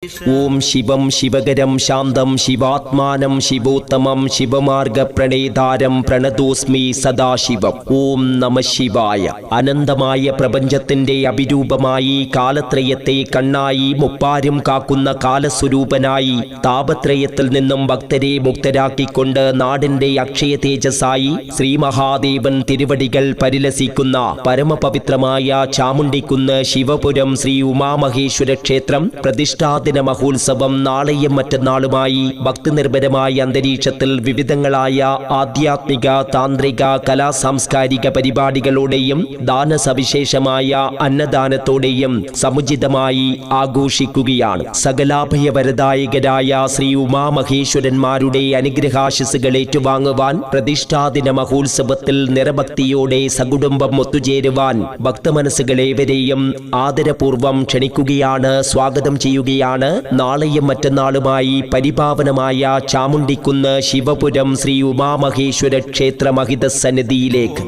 ഓം ശിവം ശിവകരം ശാന്തം ശിവാത്മാനം ശിവോത്തമം ശിവമാർഗപ്രണേതാരം പ്രണതോസ്മി സദാശിവം. ഓം നമഃ ശിവായ. അനന്തമായ പ്രപഞ്ചത്തിന്റെ അഭിരൂപമായി കാലത്രയത്തെ കണ്ണായി മുപ്പാരും കാക്കുന്ന കാലസ്വരൂപനായി താപത്രയത്തിൽ നിന്നും ഭക്തരെ മുക്തരാക്കിക്കൊണ്ട് നാടിന്റെ അക്ഷയ തേജസ്സായി ശ്രീ മഹാദേവൻ തിരുവടികൾ പരിലസിക്കുന്ന പരമപവിത്രമായ ചാമുണ്ടിക്കുന്ന് ശിവപുരം ശ്രീ ഉമാമഹേശ്വര ക്ഷേത്രം പ്രതിഷ്ഠാദിന മഹോത്സവം നാളെയും മറ്റന്നാളുമായി ഭക്തിനിർഭരമായ അന്തരീക്ഷത്തിൽ വിവിധങ്ങളായ ആധ്യാത്മിക താന്ത്രിക കലാ സാംസ്കാരിക പരിപാടികളോടെയും ദാനസവിശേഷമായ അന്നദാനത്തോടെയും സമുചിതമായി ആഘോഷിക്കുകയാണ്. സകലാഭയവരദായകരായ ശ്രീ ഉമാമഹേശ്വരന്മാരുടെ അനുഗ്രഹാശിസുകൾ ഏറ്റുവാങ്ങുവാൻ പ്രതിഷ്ഠാദിന മഹോത്സവത്തിൽ നിറഭക്തിയോടെ സകുടുംബം ഒത്തുചേരുവാൻ ഭക്തമനസ്സുകളേവരെയും ആദരപൂർവം ക്ഷണിക്കുകയാണ്, സ്വാഗതം ചെയ്യുകയാണ്. നാളെയും മറ്റന്നാളുമായി പരിപാവനമായ ചാമുണ്ടിക്കുന്ന് ശിവപുരം ശ്രീ ഉമാമഹേശ്വര ക്ഷേത്ര മഹിത സന്നിധിയിലേക്ക്.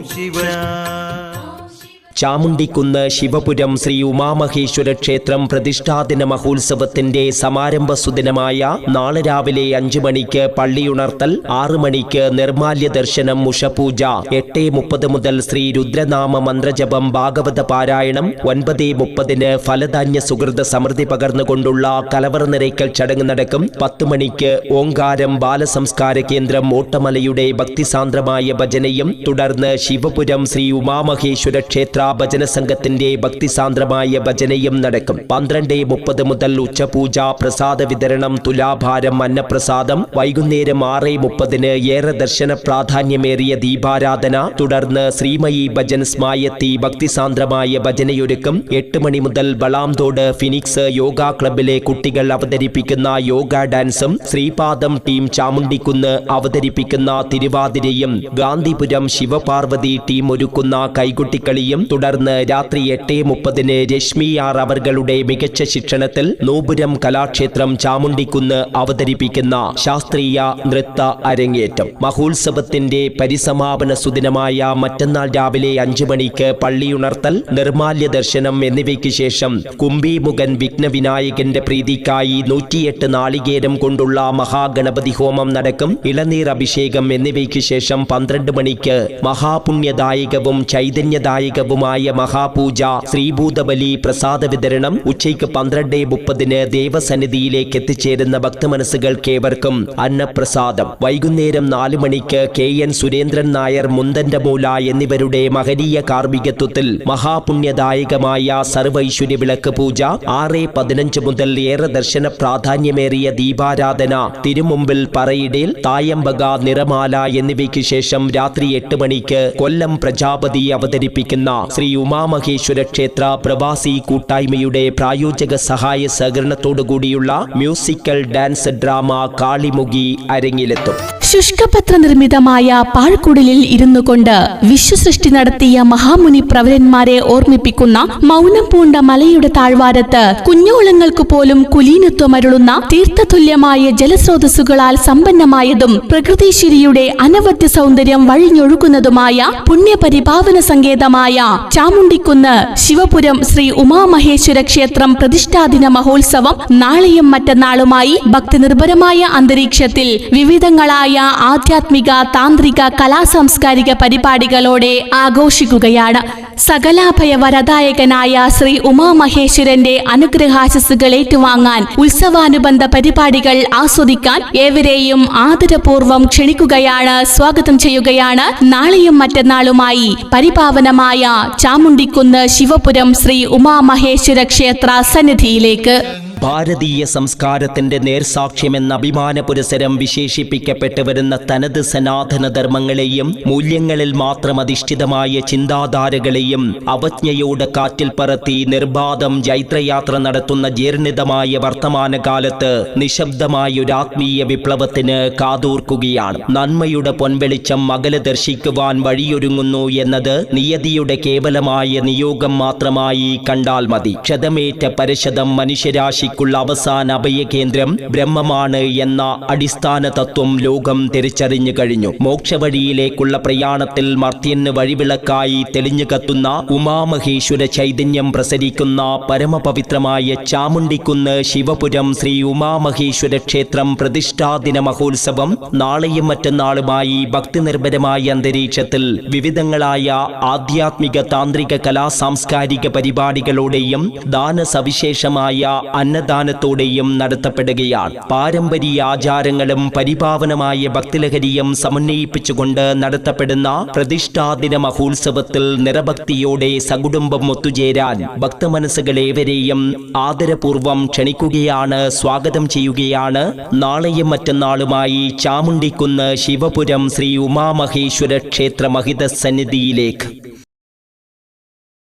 ചാമുണ്ടിക്കുന്ന് ശിവപുരം ശ്രീ ഉമാമഹേശ്വര ക്ഷേത്രം പ്രതിഷ്ഠാദിന മഹോത്സവത്തിന്റെ സമാരംഭ സുദിനമായ നാളെ രാവിലെ 5 മണിക്ക് പള്ളിയുണർത്തൽ, 6 മണിക്ക് നിർമാല്യ ദർശനം, ഉഷപൂജ, 8:30 മുതൽ ശ്രീ രുദ്രനാമ മന്ത്രജപം, ഭാഗവത പാരായണം, 9:30 ഫലധാന്യ സുഹൃത സമൃദ്ധി പകർന്നുകൊണ്ടുള്ള കലവറ നിറയ്ക്കൽ ചടങ്ങ് നടക്കും. 10 മണിക്ക് ഓങ്കാരം ബാലസംസ്കാര കേന്ദ്രം ഓട്ടമലയുടെ ഭക്തിസാന്ദ്രമായ ഭജനയും തുടർന്ന് ശിവപുരം ശ്രീ ഉമാമഹേശ്വര ക്ഷേത്ര ഭജന സംഘത്തിന്റെ ഭക്തിസാന്ദ്രമായ ഭജനയും നടക്കും. 12:30 മുതൽ ഉച്ചപൂജ, പ്രസാദ വിതരണം, തുലാഭാരം, അന്നപ്രസാദം, വൈകുന്നേരം 6:30 ഏറെ ദർശന പ്രാധാന്യമേറിയ ദീപാരാധന, തുടർന്ന് ശ്രീമയി ഭജൻ സ്മായത്തി ഭക്തിസാന്ദ്രമായ ഭജനയൊരുക്കും. 8 മണി മുതൽ വളാംതോട് ഫിനിക്സ് യോഗ ക്ലബിലെ കുട്ടികൾ അവതരിപ്പിക്കുന്ന യോഗ ഡാൻസും, ശ്രീപാദം ടീം ചാമുണ്ടിക്കുന്ന് അവതരിപ്പിക്കുന്ന തിരുവാതിരയും, ഗാന്ധിപുരം ശിവപാർവതി ടീം ഒരുക്കുന്ന കൈകൊട്ടിക്കളിയും, തുടർന്ന് രാത്രി 8:30 രശ്മി ആർ അവர்களுടെ മികച്ച ശിക്ഷണത്തിൽ നോപുരം കലാക്ഷേത്രം ചാമുണ്ടിക്കുന്ന് അവതരിപ്പിക്കുന്ന ശാസ്ത്രീയ നൃത്ത അരങ്ങേറ്റം. മഹോത്സവത്തിന്റെ പരിസമാപന സുദിനമായ മറ്റന്നാൾ രാവിലെ 5 മണിക്ക് പള്ളിയുണർത്തൽ, നിർമാല്യ ദർശനം എന്നിവയ്ക്ക് ശേഷം കുംഭിമുഖൻ വിഘ്നവിനായകന്റെ പ്രീതിക്കായി 108 നാളികേരം കൊണ്ടുള്ള മഹാഗണപതി ഹോമം നടക്കും. ഇളനീർ അഭിഷേകം എന്നിവയ്ക്ക് ശേഷം 12 മണിക്ക് മഹാപുണ്യദായകവും ചൈതന്യദായകവുമായ മഹാപൂജ, ശ്രീഭൂതബലി, പ്രസാദ വിതരണം. ഉച്ചയ്ക്ക് 12:30 ദേവസന്നിധിയിലേക്ക് എത്തിച്ചേരുന്ന ഭക്തമനസ്സുകൾക്കേവർക്കും അന്നപ്രസാദം. വൈകുന്നേരം 4 മണിക്ക് KN സുരേന്ദ്രൻ നായർ, മുന്തന്റെ മൂല എന്നിവരുടെ മഹനീയ കാർമ്മികത്വത്തിൽ മഹാപുണ്യദായകമായ സർവൈശ്വര്യ വിളക്ക് പൂജ. 6:15 മുതൽ ഏറെ ദർശന പ്രാധാന്യമേറിയ ദീപാരാധന, തിരുമുമ്പിൽ പറയിടേൽ, തായമ്പക, നിറമാല എന്നിവയ്ക്ക് ശേഷം രാത്രി 8 മണിക്ക് കൊല്ലം പ്രജാപതി അവതരിപ്പിക്കുന്ന ശ്രീ ഉമാമഹേശ്വര ക്ഷേത്ര പ്രവാസി കൂട്ടായ്മയുടെ പ്രായോജക സഹായ സഹകരണത്തോടുകൂടിയുള്ള മ്യൂസിക്കൽ ഡാൻസ് ഡ്രാമ കാളിമുഖി അരങ്ങിലെത്തും. ശുഷ്കപത്ര നിർമ്മിതമായ പാഴ്ക്കുടലിൽ ഇരുന്നു കൊണ്ട് വിശ്വസൃഷ്ടി നടത്തിയ മഹാമുനി പ്രവരന്മാരെ ഓർമ്മിപ്പിക്കുന്ന മൗനം പൂണ്ട മലയുടെ താഴ്വാരത്ത് കുഞ്ഞോളങ്ങൾക്ക് പോലും കുലീനത്വമരുളുന്ന തീർത്ഥതുല്യമായ ജലസ്രോതസ്സുകളാൽ സമ്പന്നമായതും പ്രകൃതിശ്വരിയുടെ അനവധ്യ സൗന്ദര്യം വഴിഞ്ഞൊഴുകുന്നതുമായ പുണ്യപരിപാവന സങ്കേതമായ ചാമുണ്ടിക്കുന്ന് ശിവപുരം ശ്രീ ഉമാമഹേശ്വര ക്ഷേത്രം പ്രതിഷ്ഠാദിന മഹോത്സവം നാളെയും മറ്റന്നാളുമായി ഭക്തിനിർഭരമായ അന്തരീക്ഷത്തിൽ വിവിധങ്ങളായ ആധ്യാത്മിക താന്ത്രിക കലാസാംസ്കാരിക പരിപാടികളോടെ ആഘോഷിക്കുകയാണ്. സകലാഭയവരദായകനായ ശ്രീ ഉമാമഹേശ്വരന്റെ അനുഗ്രഹാശസ്സുകൾ ഏറ്റുവാങ്ങാൻ, ഉത്സവാനുബന്ധ പരിപാടികൾ ആസ്വദിക്കാൻ ഏവരെയും ആദരപൂർവം ക്ഷണിക്കുകയാണ്, സ്വാഗതം ചെയ്യുകയാണ്. നാളെയും മറ്റന്നാളുമായി പരിപാവനമായ ചാമുണ്ടിക്കുന്ന് ശിവപുരം ശ്രീ ഉമാമഹേശ്വര ക്ഷേത്ര സന്നിധിയിലേക്ക്. ഭാരതീയ സംസ്കാരത്തിന്റെ നേർസാക്ഷ്യമെന്ന അഭിമാന പുരസരം വിശേഷിപ്പിക്കപ്പെട്ടു വരുന്ന തനത് സനാതന ധർമ്മങ്ങളെയും മൂല്യങ്ങളിൽ മാത്രം അധിഷ്ഠിതമായ ചിന്താധാരകളെയും അവജ്ഞയോടെ കാറ്റിൽ പറത്തി നിർബാധം ജൈത്രയാത്ര നടത്തുന്ന ജീർണിതമായ വർത്തമാനകാലത്ത് നിശബ്ദമായ ഒരു ആത്മീയ വിപ്ലവത്തിന് കാതോർക്കുകയാണ്. നന്മയുടെ പൊൻവെളിച്ചം അകലെ ദർശിക്കുവാൻ വഴിയൊരുങ്ങുന്നു എന്നത് നിയതിയുടെ കേവലമായ നിയോഗം മാത്രമായി കണ്ടാൽ മതി. ക്ഷതമേറ്റ പരശതം മനുഷ്യരാശി മാനവരാശിക്കുള്ള അവസാന അഭയകേന്ദ്രം ബ്രഹ്മമാണ് എന്ന അടിസ്ഥാന തത്വം ലോകം തിരിച്ചറിഞ്ഞു കഴിഞ്ഞു. മോക്ഷവഴിയിലേക്കുള്ള പ്രയാണത്തിൽ മർത്യന് വഴിവിളക്കായി തെളിഞ്ഞു കത്തുന്ന ഉമാമഹേശ്വര ചൈതന്യം പ്രസരിക്കുന്ന പരമപവിത്രമായ ചാമുണ്ടിക്കുന്ന് ശിവപുരം ശ്രീ ഉമാമഹേശ്വര ക്ഷേത്രം പ്രതിഷ്ഠാദിന മഹോത്സവം നാളെയും മറ്റന്നാളുമായി ഭക്തിനിർഭരമായ അന്തരീക്ഷത്തിൽ വിവിധങ്ങളായ ആധ്യാത്മിക താന്ത്രിക കലാ സാംസ്കാരിക പരിപാടികളോടെയും ദാനസവിശേഷമായ അന്നദാനത്തോടെയും നടത്തപ്പെടുകയാണ്. പാരമ്പര്യ ആചാരങ്ങളും പരിപാവനമായ ഭക്തിലഹരിയും സമന്വയിപ്പിച്ചുകൊണ്ട് നടത്തപ്പെടുന്ന പ്രതിഷ്ഠാദിന മഹോത്സവത്തിൽ നിറഭക്തിയോടെ സകുടുംബം ഒത്തുചേരാൻ ഭക്തമനസ്സുകളേവരെയും ആദരപൂർവം ക്ഷണിക്കുകയാണ്, സ്വാഗതം ചെയ്യുകയാണ്. നാളെയും മറ്റന്നാളുമായി ചാമുണ്ടിക്കുന്ന് ശിവപുരം ശ്രീ ഉമാമഹേശ്വര ക്ഷേത്ര മഹിത സന്നിധിയിലേക്ക്.